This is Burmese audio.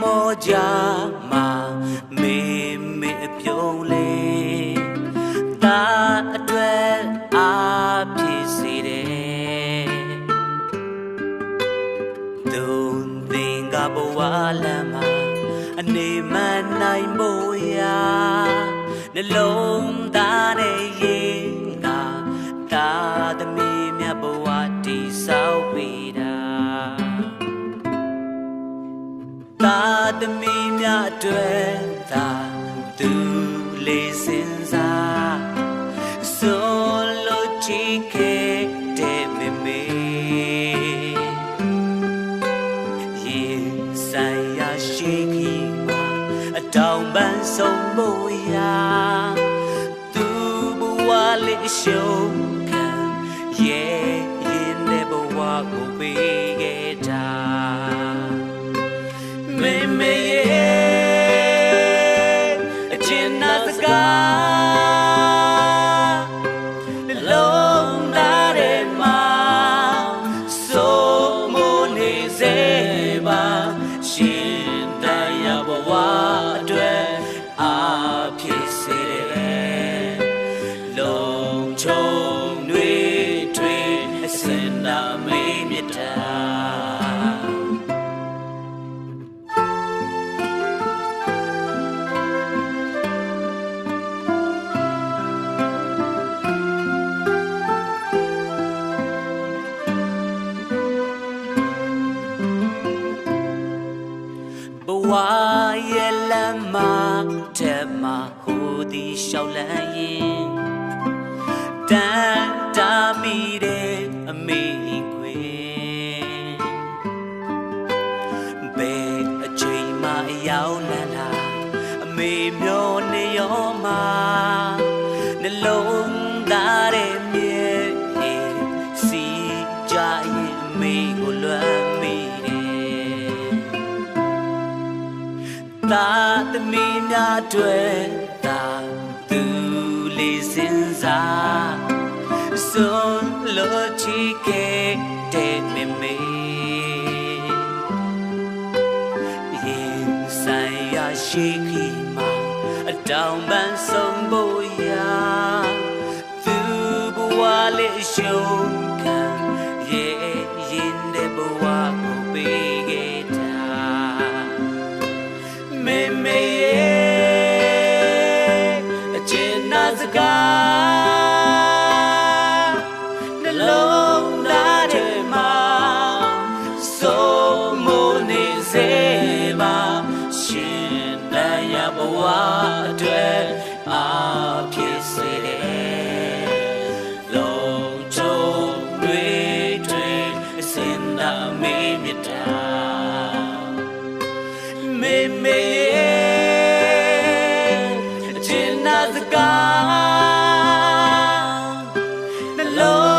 moja ma me me pyong le ta atwet a phit si de dun thing ga bwa lan ma ane man nai mo yaနှလုံးသားနဲ့ရင်ကတာသမီးမြတ်ဘဝတည်ဆောက်ပေးတာတာသမီးမြတ်အတွက်သာသူလေးစင်စားဆိုလို့ချီခဲ့တဲ့မေမေရင်ဆိုင်ရရှိခီမှာအတောင်ပန်းဆုံးမို့ရာသူဘဝလေးရှုံးခံရဲ့ရင်တဲ့ဘဝကိုပေးခဲ့တာမေမေရဲ့အကျဉ်းနာစကားနှလုံးသားထဲမှာစိုးမိုးနေစေပါရှင်တရားဘဝအတွက်အားဖြစ်စေတယ်လုံချုံနှွေးထွေးအစင်နာမေးမြတ်တာဘဝရဲ့လမ်းမှာတဲ့မှာဟိုဒီရှောက်လန်းရင်တန်တာမိတဲ့အမေခွေဘယ်အချိန်မှအရောက်လန်းလာအမေမျောနေရောမှာနှလုံးသားရဲ့မြေစီကြရင်အမေကိုလွမ်းမိတာသမီးများတွေ့တာသူလေးစင်စားစွန်လို့ချီခဲ့တဲ့မေမေရင်ဆိုင်ရရှိခီမှာအတောင်ပန်းဆုံးဖို့ရာသူဘဝလေးရှုံးခံရဲ့ရင်တဲ့ဘဝကိုပေးခဲ့တာမေမေအကျဉ်းနာစကားနှလုံးသားထဲမှာစိုးမိုးနေစေပါရှင်တရားဘဝအတွက်အားဖြစ်စေတယ်လုံချုံတွေအစင်သာမေးမြတ်တာမေမေအကျဉ်းနာစကားနှလုံး